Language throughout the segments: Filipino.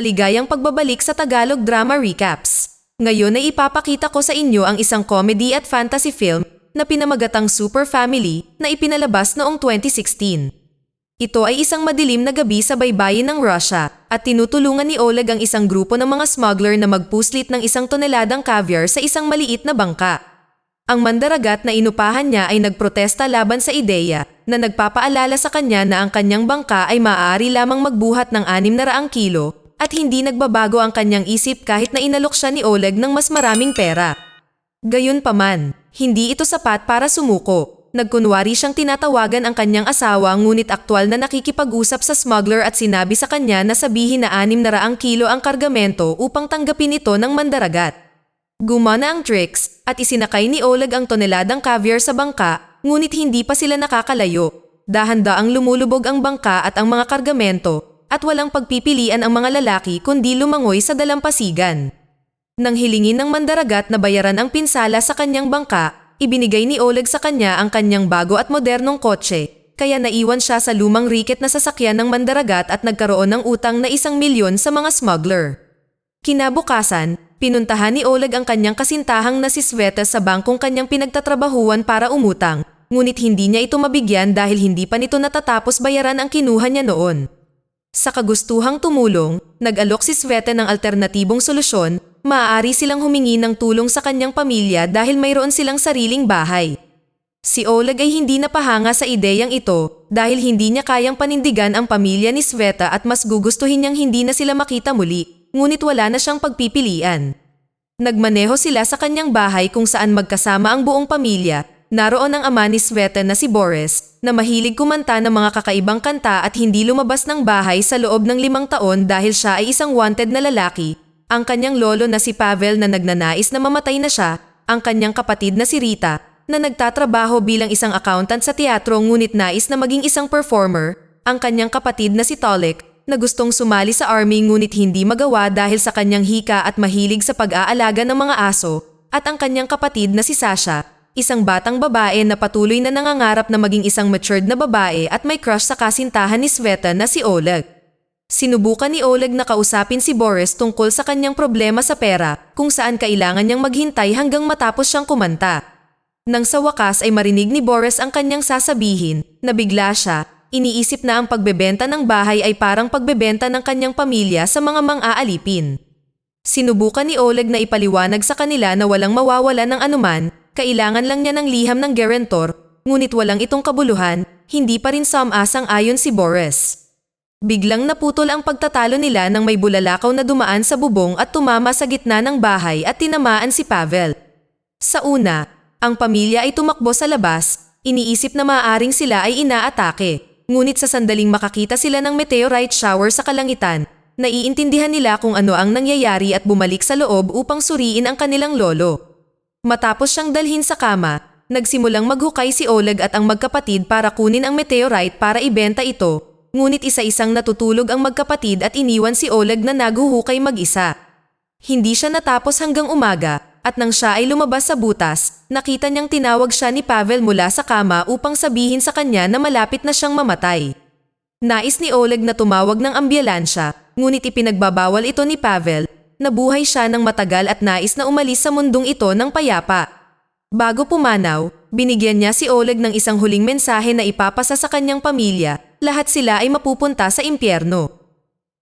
Maligayang pagbabalik sa Tagalog Drama Recaps. Ngayon ay ipapakita ko sa inyo ang isang comedy at fantasy film na pinamagatang Super Family na ipinalabas noong 2016. Ito ay isang madilim na gabi sa baybayin ng Russia at tinutulungan ni Oleg ang isang grupo ng mga smuggler na magpuslit ng 1 toneladang caviar sa isang maliit na bangka. Ang mandaragat na inupahan niya ay nagprotesta laban sa ideya na nagpapaalala sa kanya na ang kanyang bangka ay maaari lamang magbuhat ng 600 kilo at hindi nagbabago ang kanyang isip kahit na inalok siya ni Oleg ng mas maraming pera. Gayunpaman, hindi ito sapat para sumuko. Nagkunwari siyang tinatawagan ang kanyang asawa ngunit aktwal na nakikipag-usap sa smuggler at sinabi sa kanya na sabihin na 600 kilo ang kargamento upang tanggapin ito ng mandaragat. Gumana ang tricks at isinakay ni Oleg ang toneladang caviar sa bangka ngunit hindi pa sila nakakalayo. Dahan-daang lumulubog ang bangka at ang mga kargamento at walang pagpipilian ang mga lalaki kundi lumangoy sa dalampasigan. Nang hilingin ng mandaragat na bayaran ang pinsala sa kanyang bangka, ibinigay ni Oleg sa kanya ang kanyang bago at modernong kotse, kaya naiwan siya sa lumang riket na sasakyan ng mandaragat at nagkaroon ng utang na 1,000,000 sa mga smuggler. Kinabukasan, pinuntahan ni Oleg ang kanyang kasintahang na si Sveta sa bangkong kanyang pinagtatrabahuan para umutang, ngunit hindi niya ito mabigyan dahil hindi pa nito natatapos bayaran ang kinuha niya noon. Sa kagustuhang tumulong, nag-alok si Sveta ng alternatibong solusyon, maaari silang humingi ng tulong sa kanyang pamilya dahil mayroon silang sariling bahay. Si Oleg ay hindi napahanga sa ideyang ito dahil hindi niya kayang panindigan ang pamilya ni Sveta at mas gugustuhin niyang hindi na sila makita muli, ngunit wala na siyang pagpipilian. Nagmaneho sila sa kanyang bahay kung saan magkasama ang buong pamilya. Naroon ang ama ni Sveta na si Boris, na mahilig kumanta ng mga kakaibang kanta at hindi lumabas ng bahay sa loob ng 5 taon dahil siya ay isang wanted na lalaki. Ang kanyang lolo na si Pavel na nagnanais na mamatay na siya, ang kanyang kapatid na si Rita, na nagtatrabaho bilang isang accountant sa teatro ngunit nais na maging isang performer, ang kanyang kapatid na si Tolik, na gustong sumali sa army ngunit hindi magawa dahil sa kanyang hika at mahilig sa pag-aalaga ng mga aso, at ang kanyang kapatid na si Sasha, isang batang babae na patuloy na nangangarap na maging isang matured na babae at may crush sa kasintahan ni Sveta na si Oleg. Sinubukan ni Oleg na kausapin si Boris tungkol sa kanyang problema sa pera kung saan kailangan niyang maghintay hanggang matapos siyang kumanta. Nang sa wakas ay marinig ni Boris ang kanyang sasabihin, nabigla siya, iniisip na ang pagbebenta ng bahay ay parang pagbebenta ng kanyang pamilya sa mga mang-aalipin. Sinubukan ni Oleg na ipaliwanag sa kanila na walang mawawala ng anuman, kailangan lang niya ng liham ng guarantor, ngunit walang itong kabuluhan, hindi pa rin sang-ayon si Boris. Biglang naputol ang pagtatalo nila nang may bulalakaw na dumaan sa bubong at tumama sa gitna ng bahay at tinamaan si Pavel. Sa una, ang pamilya ay tumakbo sa labas, iniisip na maaaring sila ay inaatake, ngunit sa sandaling makakita sila ng meteorite shower sa kalangitan, naiintindihan nila kung ano ang nangyayari at bumalik sa loob upang suriin ang kanilang lolo. Matapos siyang dalhin sa kama, nagsimulang maghukay si Oleg at ang magkapatid para kunin ang meteorite para ibenta ito, ngunit isa-isang natutulog ang magkapatid at iniwan si Oleg na naghuhukay mag-isa. Hindi siya natapos hanggang umaga, at nang siya ay lumabas sa butas, nakita niyang tinawag siya ni Pavel mula sa kama upang sabihin sa kanya na malapit na siyang mamatay. Nais ni Oleg na tumawag ng ambulansya, ngunit ipinagbabawal ito ni Pavel. Nabuhay siya ng matagal at nais na umalis sa mundong ito ng payapa. Bago pumanaw, binigyan niya si Oleg ng isang huling mensahe na ipapasa sa kanyang pamilya, lahat sila ay mapupunta sa impyerno.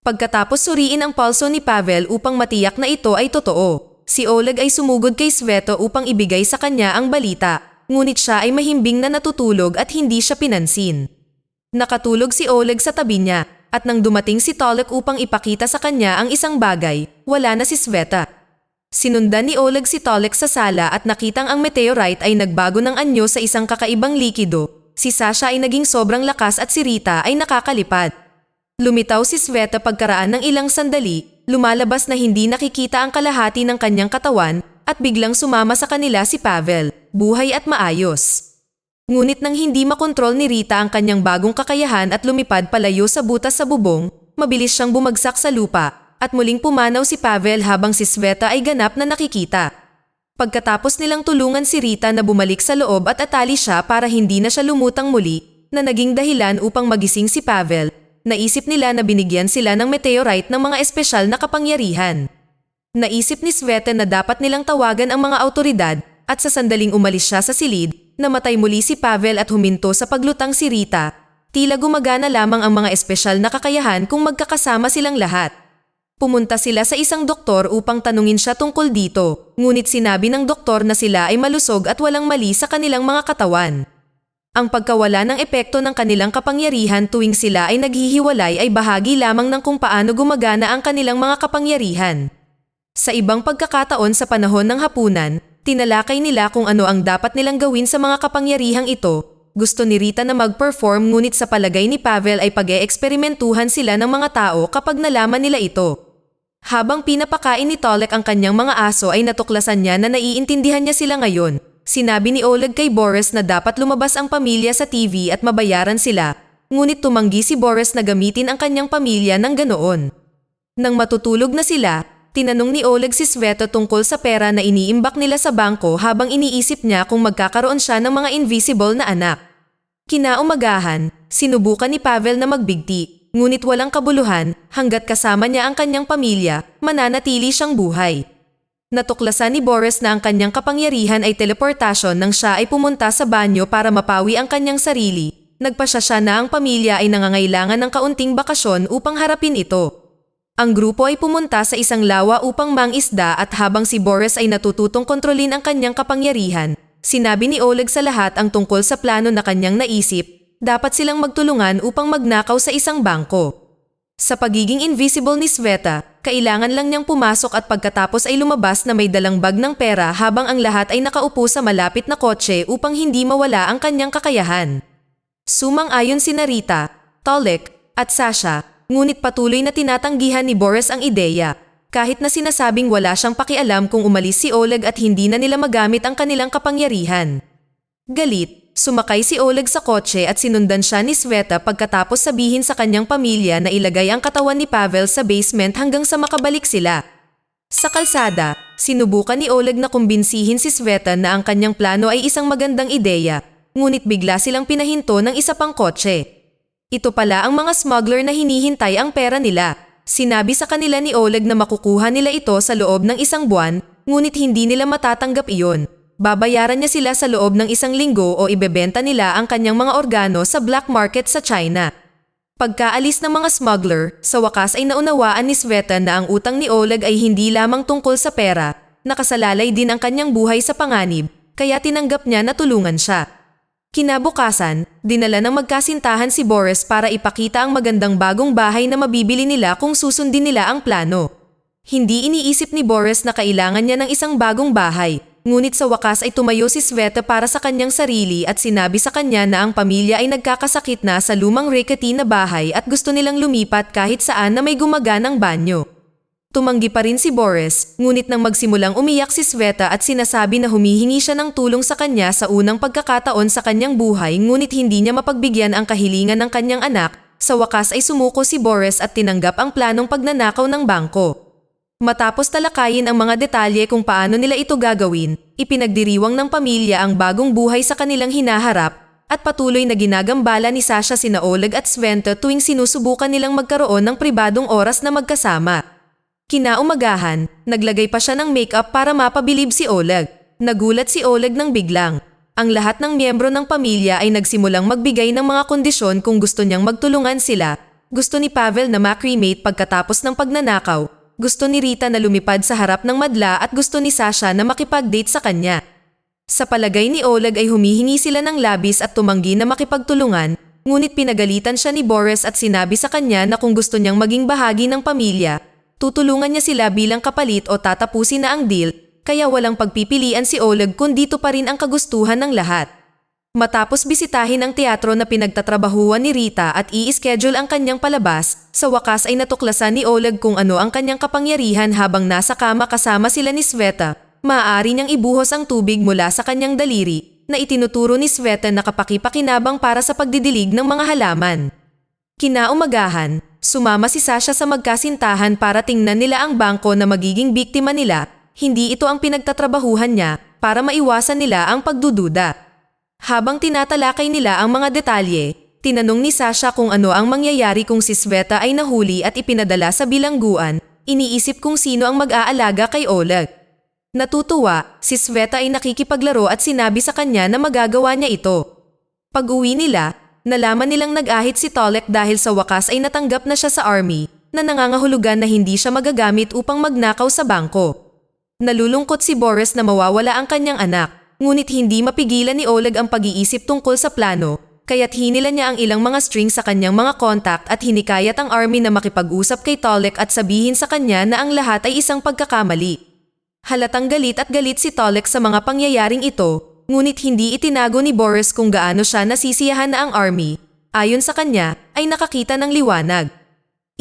Pagkatapos suriin ang pulso ni Pavel upang matiyak na ito ay totoo, si Oleg ay sumugod kay Sveta upang ibigay sa kanya ang balita, ngunit siya ay mahimbing na natutulog at hindi siya pinansin. Nakatulog si Oleg sa tabi niya. At nang dumating si Tolik upang ipakita sa kanya ang isang bagay, wala na si Sveta. Sinundan ni Oleg si Tolik sa sala at nakitang ang meteorite ay nagbago ng anyo sa isang kakaibang likido. Si Sasha ay naging sobrang lakas at si Rita ay nakakalipad. Lumitaw si Sveta pagkaraan ng ilang sandali, lumalabas na hindi nakikita ang kalahati ng kanyang katawan at biglang sumama sa kanila si Pavel, buhay at maayos. Ngunit nang hindi makontrol ni Rita ang kanyang bagong kakayahan at lumipad palayo sa butas sa bubong, mabilis siyang bumagsak sa lupa at muling pumanaw si Pavel habang si Sveta ay ganap na nakikita. Pagkatapos nilang tulungan si Rita na bumalik sa loob at atali siya para hindi na siya lumutang muli, na naging dahilan upang magising si Pavel, Naisip nila na binigyan sila ng meteorite ng mga espesyal na kapangyarihan. Naisip ni Sveta na dapat nilang tawagan ang mga awtoridad at sa sandaling umalis siya sa silid, namatay muli si Pavel at huminto sa paglutang si Rita. Tila gumagana lamang ang mga espesyal na kakayahan kung magkakasama silang lahat. Pumunta sila sa isang doktor upang tanungin siya tungkol dito, ngunit sinabi ng doktor na sila ay malusog at walang mali sa kanilang mga katawan. Ang pagkawala ng epekto ng kanilang kapangyarihan tuwing sila ay naghihiwalay ay bahagi lamang ng kung paano gumagana ang kanilang mga kapangyarihan. Sa ibang pagkakataon sa panahon ng hapunan, tinalakay nila kung ano ang dapat nilang gawin sa mga kapangyarihang ito. Gusto ni Rita na mag-perform ngunit sa palagay ni Pavel ay pag-eeksperimentuhan sila ng mga tao kapag nalaman nila ito. Habang pinapakain ni Tolek ang kanyang mga aso ay natuklasan niya na naiintindihan niya sila ngayon. Sinabi ni Oleg kay Boris na dapat lumabas ang pamilya sa TV at mabayaran sila, ngunit tumanggi si Boris na gamitin ang kanyang pamilya ng ganoon. Nang matutulog na sila, tinanong ni Oleg si Sveta tungkol sa pera na iniimbak nila sa bangko habang iniisip niya kung magkakaroon siya ng mga invisible na anak. Kinaumagahan, sinubukan ni Pavel na magbigti, ngunit walang kabuluhan hanggat kasama niya ang kanyang pamilya, mananatili siyang buhay. Natuklasan ni Boris na ang kanyang kapangyarihan ay teleportasyon nang siya ay pumunta sa banyo para mapawi ang kanyang sarili. Nagpasya siya na ang pamilya ay nangangailangan ng kaunting bakasyon upang harapin ito. Ang grupo ay pumunta sa isang lawa upang mangisda at habang si Boris ay natututong kontrolin ang kanyang kapangyarihan, sinabi ni Oleg sa lahat ang tungkol sa plano na kanyang naisip, dapat silang magtulungan upang magnakaw sa isang bangko. Sa pagiging invisible ni Sveta, kailangan lang niyang pumasok at pagkatapos ay lumabas na may dalang bag ng pera habang ang lahat ay nakaupo sa malapit na kotse upang hindi mawala ang kanyang kakayahan. Sumang-ayon sina Rita, Tolek, at Sasha, ngunit patuloy na tinatanggihan ni Boris ang ideya. Kahit na sinasabing wala siyang pakialam kung umalis si Oleg at hindi na nila magamit ang kanilang kapangyarihan. Galit, sumakay si Oleg sa kotse at sinundan siya ni Sveta pagkatapos sabihin sa kanyang pamilya na ilagay ang katawan ni Pavel sa basement hanggang sa makabalik sila. Sa kalsada, sinubukan ni Oleg na kumbinsihin si Sveta na ang kanyang plano ay isang magandang ideya, ngunit bigla silang pinahinto ng isa pang kotse. Ito pala ang mga smuggler na hinihintay ang pera nila. Sinabi sa kanila ni Oleg na makukuha nila ito sa loob ng isang buwan, ngunit hindi nila matatanggap iyon. Babayaran niya sila sa loob ng isang linggo o ibebenta nila ang kanyang mga organo sa black market sa China. Pagkaalis ng mga smuggler, sa wakas ay naunawaan ni Sveta na ang utang ni Oleg ay hindi lamang tungkol sa pera, nakasalalay din ang kanyang buhay sa panganib, kaya tinanggap niya na tulungan siya. Kinabukasan, dinala ng magkasintahan si Boris para ipakita ang magandang bagong bahay na mabibili nila kung susundin nila ang plano. Hindi iniisip ni Boris na kailangan niya ng isang bagong bahay. Ngunit sa wakas ay tumayo si Sveta para sa kanyang sarili at sinabi sa kanya na ang pamilya ay nagkakasakit na sa lumang rickety na bahay at gusto nilang lumipat kahit saan na may gumaganang banyo. Tumanggi pa rin si Boris, ngunit nang magsimulang umiyak si Sveta at sinasabi na humihingi siya ng tulong sa kanya sa unang pagkakataon sa kanyang buhay ngunit hindi niya mapagbigyan ang kahilingan ng kanyang anak, sa wakas ay sumuko si Boris at tinanggap ang planong pagnanakaw ng bangko. Matapos talakayin ang mga detalye kung paano nila ito gagawin, ipinagdiriwang ng pamilya ang bagong buhay sa kanilang hinaharap at patuloy na ginagambala ni Sasha sina Oleg at Sveta tuwing sinusubukan nilang magkaroon ng pribadong oras na magkasama. Kinaumagahan, naglagay pa siya ng makeup para mapabilib si Oleg. Nagulat si Oleg nang biglang. Ang lahat ng miyembro ng pamilya ay nagsimulang magbigay ng mga kondisyon kung gusto niyang magtulungan sila. Gusto ni Pavel na ma-cremate pagkatapos ng pagnanakaw. Gusto ni Rita na lumipad sa harap ng madla at gusto ni Sasha na makipag-date sa kanya. Sa palagay ni Oleg ay humihingi sila ng labis at tumanggi na makipagtulungan, ngunit pinagalitan siya ni Boris at sinabi sa kanya na kung gusto niyang maging bahagi ng pamilya, tutulungan niya sila bilang kapalit o tatapusin na ang deal, kaya walang pagpipilian si Oleg kundi ito pa rin ang kagustuhan ng lahat. Matapos bisitahin ang teatro na pinagtatrabahuan ni Rita at i-schedule ang kanyang palabas, sa wakas ay natuklasan ni Oleg kung ano ang kanyang kapangyarihan habang nasa kama kasama sila ni Sveta. Maaari niyang ibuhos ang tubig mula sa kanyang daliri, na itinuturo ni Sveta na kapakipakinabang para sa pagdidilig ng mga halaman. Kinaumagahan, sumama si Sasha sa magkasintahan para tingnan nila ang bangko na magiging biktima nila. Hindi ito ang pinagtatrabahuhan niya para maiwasan nila ang pagdududa. Habang tinatalakay nila ang mga detalye, Tinanong ni Sasha kung ano ang mangyayari kung si Sveta ay nahuli at ipinadala sa bilangguan. Iniisip kung sino ang mag-aalaga kay Oleg. Natutuwa, si Sveta ay nakikipaglaro at sinabi sa kanya na magagawa niya ito. Pag-uwi nila, nalaman nilang nag-ahit si Tolek dahil sa wakas ay natanggap na siya sa army na nangangahulugan na hindi siya magagamit upang magnakaw sa bangko. Nalulungkot si Boris na mawawala ang kanyang anak, ngunit hindi mapigilan ni Oleg ang pag-iisip tungkol sa plano. Kaya't hinila niya ang ilang mga string sa kanyang mga contact at hinikayat ang army na makipag-usap kay Tolek at sabihin sa kanya na ang lahat ay isang pagkakamali. Halatang galit si Tolek sa mga pangyayaring ito, ngunit hindi itinago ni Boris kung gaano siya nasisiyahan na ang army. Ayon sa kanya, ay nakakita ng liwanag.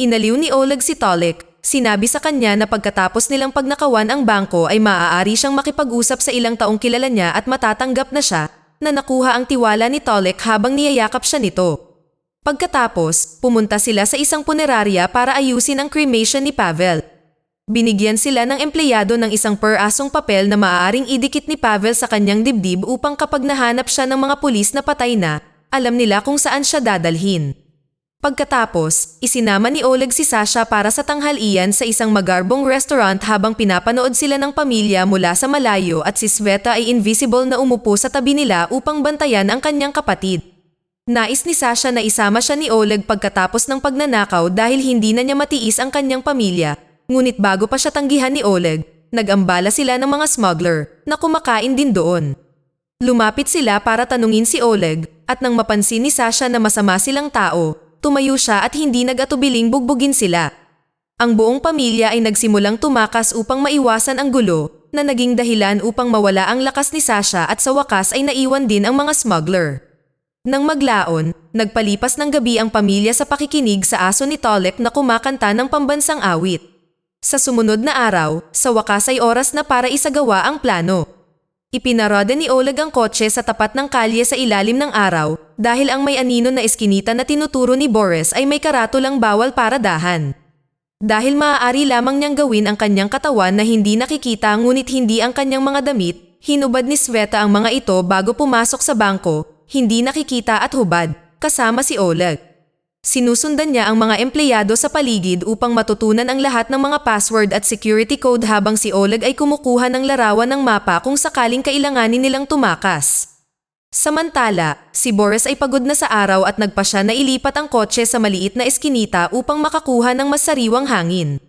Inaliw ni Oleg si Tolek, sinabi sa kanya na pagkatapos nilang pagnakawan ang bangko ay maaari siyang makipag-usap sa ilang taong kilala niya at matatanggap na siya, na nakuha ang tiwala ni Tolek habang niyayakap siya nito. Pagkatapos, pumunta sila sa isang punerarya para ayusin ang cremation ni Pavel. Binigyan sila ng empleyado ng isang perasong papel na maaaring idikit ni Pavel sa kanyang dibdib upang kapag nahanap siya ng mga pulis na patay na, alam nila kung saan siya dadalhin. Pagkatapos, isinama ni Oleg si Sasha para sa tanghalian sa isang magarbong restaurant habang pinapanood sila ng pamilya mula sa malayo at si Sveta ay invisible na umupo sa tabi nila upang bantayan ang kanyang kapatid. Nais ni Sasha na isama siya ni Oleg pagkatapos ng pagnanakaw dahil hindi na niya matiis ang kanyang pamilya, ngunit bago pa siya tanggihan ni Oleg, nag-ambala sila ng mga smuggler na kumakain din doon. Lumapit sila para tanungin si Oleg at nang mapansin ni Sasha na masama silang tao, tumayo siya at hindi nag-atubiling bugbugin sila. Ang buong pamilya ay nagsimulang tumakas upang maiwasan ang gulo na naging dahilan upang mawala ang lakas ni Sasha at sa wakas ay naiwan din ang mga smuggler. Nang maglaon, nagpalipas ng gabi ang pamilya sa pakikinig sa aso ni Tolek na kumakanta ng pambansang awit. Sa sumunod na araw, sa wakas ay oras na para isagawa ang plano. Ipinarada ni Oleg ang kotse sa tapat ng kalye sa ilalim ng araw dahil ang may anino na eskinita na tinuturo ni Boris ay may karatulang bawal para dahan. Dahil maaari lamang niyang gawin ang kanyang katawan na hindi nakikita ngunit hindi ang kanyang mga damit, hinubad ni Sveta ang mga ito bago pumasok sa bangko, hindi nakikita at hubad, kasama si Oleg. Sinusundan niya ang mga empleyado sa paligid upang matutunan ang lahat ng mga password at security code habang si Oleg ay kumukuha ng larawan ng mapa kung sakaling kailanganin nilang tumakas. Samantala, si Boris ay pagod na sa araw at nagpasya na ilipat ang kotse sa maliit na eskinita upang makakuha ng mas sariwang hangin.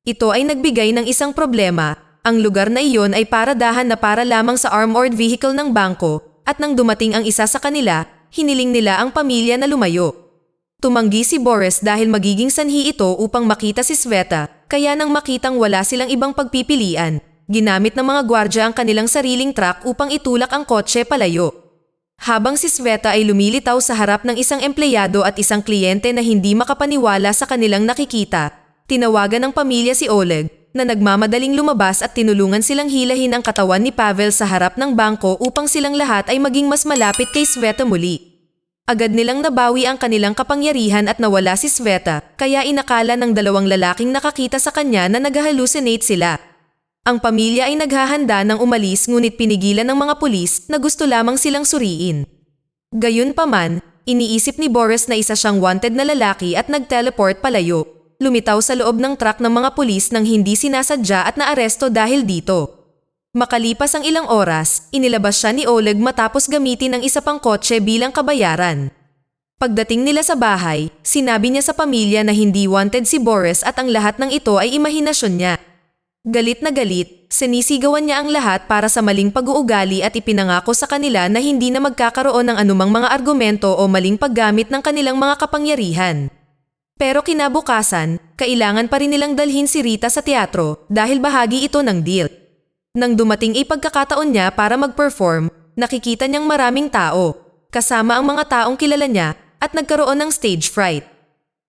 Ito ay nagbigay ng isang problema, ang lugar na iyon ay paradahan na para lamang sa armored vehicle ng bangko at nang dumating ang isa sa kanila, hiniling nila ang pamilya na lumayo. Tumanggi si Boris dahil magiging sanhi ito upang makita si Sveta, kaya nang makitang wala silang ibang pagpipilian, ginamit ng mga gwardya ang kanilang sariling truck upang itulak ang kotse palayo. Habang si Sveta ay lumilitaw sa harap ng isang empleyado at isang kliyente na hindi makapaniwala sa kanilang nakikita, tinawagan ng pamilya si Oleg na nagmamadaling lumabas at tinulungan silang hilahin ang katawan ni Pavel sa harap ng bangko upang silang lahat ay maging mas malapit kay Sveta muli. Agad nilang nabawi ang kanilang kapangyarihan at nawala si Sveta, kaya inakala ng dalawang lalaking nakakita sa kanya na nag-hallucinate sila. Ang pamilya ay naghahanda ng umalis ngunit pinigilan ng mga pulis na gusto lamang silang suriin. Gayunpaman, iniisip ni Boris na isa siyang wanted na lalaki at nag-teleport palayo. Lumitaw sa loob ng truck ng mga pulis nang hindi sinasadya at naaresto dahil dito. Makalipas ang ilang oras, inilabas siya ni Oleg matapos gamitin ang isa pang kotse bilang kabayaran. Pagdating nila sa bahay, sinabi niya sa pamilya na hindi wanted si Boris at ang lahat ng ito ay imahinasyon niya. Galit na galit, sinisigawan niya ang lahat para sa maling pag-uugali at ipinangako sa kanila na hindi na magkakaroon ng anumang mga argumento o maling paggamit ng kanilang mga kapangyarihan. Pero kinabukasan, kailangan pa rin nilang dalhin si Rita sa teatro dahil bahagi ito ng deal. Nang dumating ipagkakataon niya para mag-perform, nakikita niyang maraming tao, kasama ang mga taong kilala niya at nagkaroon ng stage fright.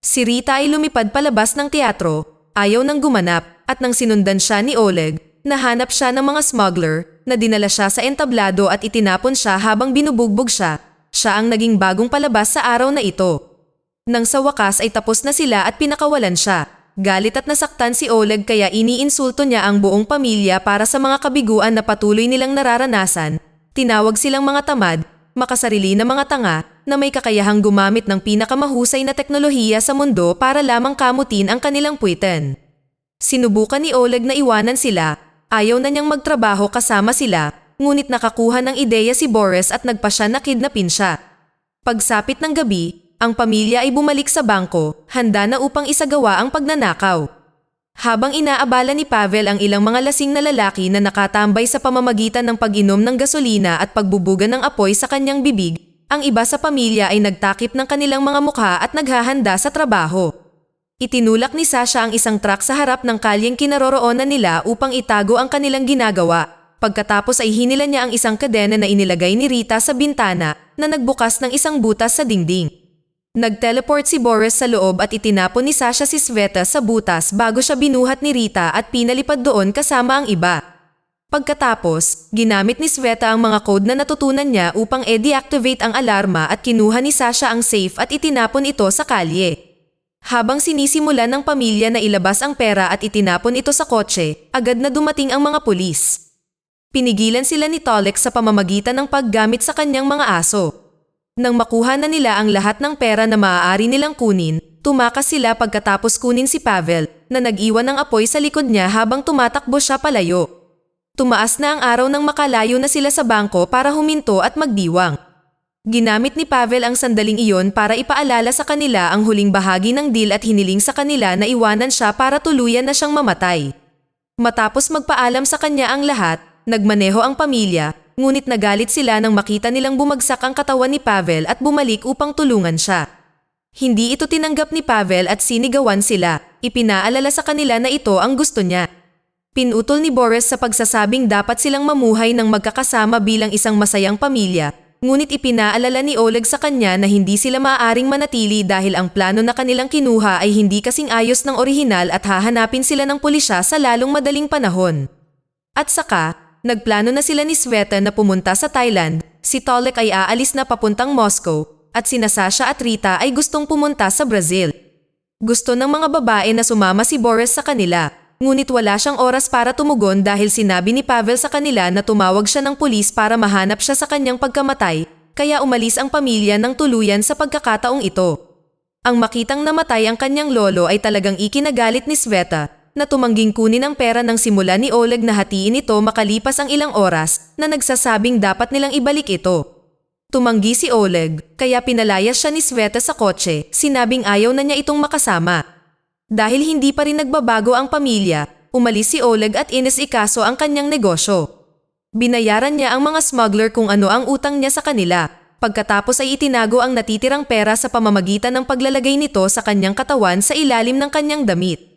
Si Rita ay lumipad palabas ng teatro, ayaw nang gumanap at nang sinundan siya ni Oleg, nahanap siya ng mga smuggler na dinala siya sa entablado at itinapon siya habang binubugbog siya. Siya ang naging bagong palabas sa araw na ito. Nang sa wakas ay tapos na sila at pinakawalan siya. Galit at nasaktan si Oleg kaya iniinsulto niya ang buong pamilya para sa mga kabiguan na patuloy nilang nararanasan. Tinawag silang mga tamad makasarili na mga tanga na may kakayahang gumamit ng pinakamahusay na teknolohiya sa mundo para lamang kamutin ang kanilang puwitan. Sinubukan ni Oleg na iwanan sila, ayaw na niyang magtrabaho kasama sila, ngunit nakakuha ng ideya si Boris at nagpasya na kidnapin siya. Pagsapit ng gabi, ang pamilya ay bumalik sa bangko, handa na upang isagawa ang pagnanakaw. Habang inaabala ni Pavel ang ilang mga lasing na lalaki na nakatambay sa pamamagitan ng pag-inom ng gasolina at pagbubuga ng apoy sa kanyang bibig, ang iba sa pamilya ay nagtakip ng kanilang mga mukha at naghahanda sa trabaho. Itinulak ni Sasha ang isang truck sa harap ng kalyeng kinaroroonan nila upang itago ang kanilang ginagawa. Pagkatapos ay hinila niya ang isang kadena na inilagay ni Rita sa bintana na nagbukas ng isang butas sa dingding. Nag-teleport si Boris sa loob at itinapon ni Sasha si Sveta sa butas bago siya binuhat ni Rita at pinalipad doon kasama ang iba. Pagkatapos, ginamit ni Sveta ang mga code na natutunan niya upang i-deactivate ang alarma at kinuha ni Sasha ang safe at itinapon ito sa kalye. Habang sinisimulan ng pamilya na ilabas ang pera at itinapon ito sa kotse, agad na dumating ang mga pulis. Pinigilan sila ni Tolek sa pamamagitan ng paggamit sa kanyang mga aso. Nang makuha na nila ang lahat ng pera na maaari nilang kunin, tumakas sila pagkatapos kunin si Pavel na nag-iwan ng apoy sa likod niya habang tumatakbo siya palayo. Tumaas na ang araw nang makalayo na sila sa bangko para huminto at magdiwang. Ginamit ni Pavel ang sandaling iyon para ipaalala sa kanila ang huling bahagi ng deal at hiniling sa kanila na iwanan siya para tuluyan na siyang mamatay. Matapos magpaalam sa kanya ang lahat, nagmaneho ang pamilya, ngunit nagalit sila nang makita nilang bumagsak ang katawan ni Pavel at bumalik upang tulungan siya. Hindi ito tinanggap ni Pavel at sinigawan sila, ipinaalala sa kanila na ito ang gusto niya. Pinutol ni Boris sa pagsasabing dapat silang mamuhay ng magkakasama bilang isang masayang pamilya, ngunit ipinaalala ni Oleg sa kanya na hindi sila maaaring manatili dahil ang plano na kanilang kinuha ay hindi kasing ayos ng orihinal at hahanapin sila ng pulisya sa lalong madaling panahon. At saka, nagplano na sila ni Sveta na pumunta sa Thailand, si Tolek ay aalis na papuntang Moscow, at sina Sasha at Rita ay gustong pumunta sa Brazil. Gusto ng mga babae na sumama si Boris sa kanila, ngunit wala siyang oras para tumugon dahil sinabi ni Pavel sa kanila na tumawag siya ng pulis para mahanap siya sa kanyang pagkamatay, kaya umalis ang pamilya ng tuluyan sa pagkakataong ito. Ang makitang namatay ang kanyang lolo ay talagang ikinagalit ni Sveta, na tumangging kunin ang pera ng simula ni Oleg na hatiin ito makalipas ang ilang oras na nagsasabing dapat nilang ibalik ito. Tumanggi si Oleg, kaya pinalayas siya ni Sveta sa kotse, sinabing ayaw na niya itong makasama. Dahil hindi pa rin nagbabago ang pamilya, umalis si Oleg at inisikaso ang kanyang negosyo. Binayaran niya ang mga smuggler kung ano ang utang niya sa kanila, pagkatapos ay itinago ang natitirang pera sa pamamagitan ng paglalagay nito sa kanyang katawan sa ilalim ng kanyang damit.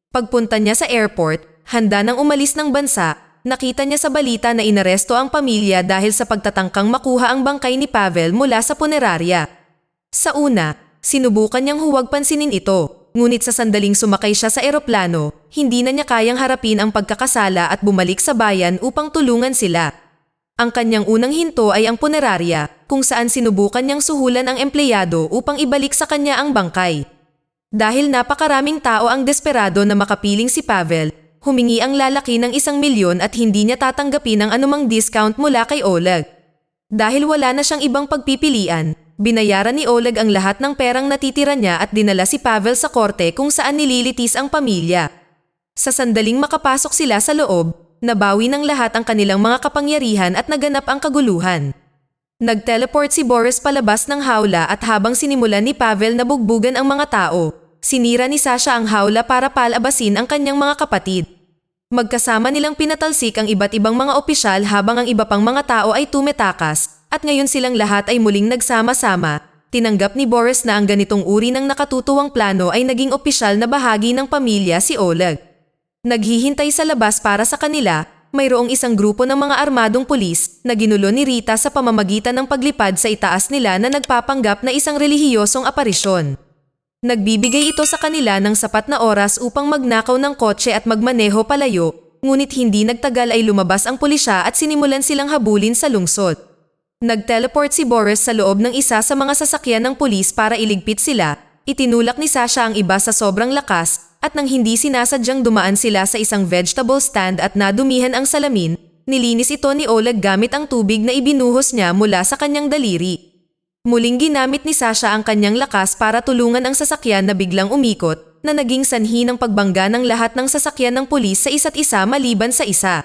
Pagpunta niya sa airport, handa nang umalis ng bansa, nakita niya sa balita na inaresto ang pamilya dahil sa pagtatangkang makuha ang bangkay ni Pavel mula sa punerarya. Sa una, sinubukan niyang huwag pansinin ito, ngunit sa sandaling sumakay siya sa eroplano, hindi na niya kayang harapin ang pagkakasala at bumalik sa bayan upang tulungan sila. Ang kanyang unang hinto ay ang punerarya, kung saan sinubukan niyang suhulan ang empleyado upang ibalik sa kanya ang bangkay. Dahil napakaraming tao ang desperado na makapiling si Pavel, humingi ang lalaki ng 1 milyon at hindi niya tatanggapin ang anumang discount mula kay Oleg. Dahil wala na siyang ibang pagpipilian, binayaran ni Oleg ang lahat ng perang natitira niya at dinala si Pavel sa korte kung saan nililitis ang pamilya. Sa sandaling makapasok sila sa loob, nabawi ng lahat ang kanilang mga kapangyarihan at naganap ang kaguluhan. Nag-teleport si Boris palabas ng hawla at habang sinimulan ni Pavel na bugbugan ang mga tao, sinira ni Sasha ang hawla para palabasin ang kanyang mga kapatid. Magkasama nilang pinatalsik ang iba't ibang mga opisyal habang ang iba pang mga tao ay tumetakas, at ngayon silang lahat ay muling nagsama-sama. Tinanggap ni Boris na ang ganitong uri ng nakatutuwang plano ay naging opisyal na bahagi ng pamilya si Oleg. Naghihintay sa labas para sa kanila, mayroong isang grupo ng mga armadong pulis na ginulo ni Rita sa pamamagitan ng paglipad sa itaas nila na nagpapanggap na isang relihiyosong aparisyon. Nagbibigay ito sa kanila ng sapat na oras upang magnakaw ng kotse at magmaneho palayo, ngunit hindi nagtagal ay lumabas ang pulisya at sinimulan silang habulin sa lungsod. Nag-teleport si Boris sa loob ng isa sa mga sasakyan ng pulis para iligpit sila, itinulak ni Sasha ang iba sa sobrang lakas, at nang hindi sinasadyang dumaan sila sa isang vegetable stand at nadumihan ang salamin, Nilinis ito ni Oleg gamit ang tubig na ibinuhos niya mula sa kanyang daliri. Muling ginamit ni Sasha ang kanyang lakas para tulungan ang sasakyan na biglang umikot, na naging sanhi ng pagbangga ng lahat ng sasakyan ng pulis sa isa't isa maliban sa isa.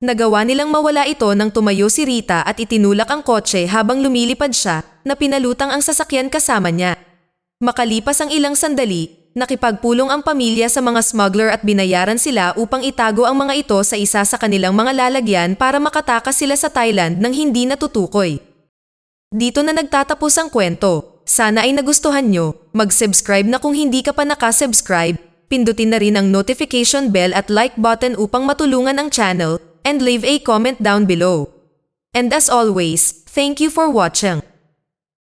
Nagawa nilang mawala ito nang tumayo si Rita at itinulak ang kotse habang lumilipad siya, na pinalutang ang sasakyan kasama niya. Makalipas ang ilang sandali, nakipagpulong ang pamilya sa mga smuggler at binayaran sila upang itago ang mga ito sa isa sa kanilang mga lalagyan para makatakas sila sa Thailand nang hindi natutukoy. Dito na nagtatapos ang kwento. Sana ay nagustuhan nyo. Mag-subscribe na kung hindi ka pa nakasubscribe. Pindutin na rin ang notification bell at like button upang matulungan ang channel, and leave a comment down below. And as always, thank you for watching.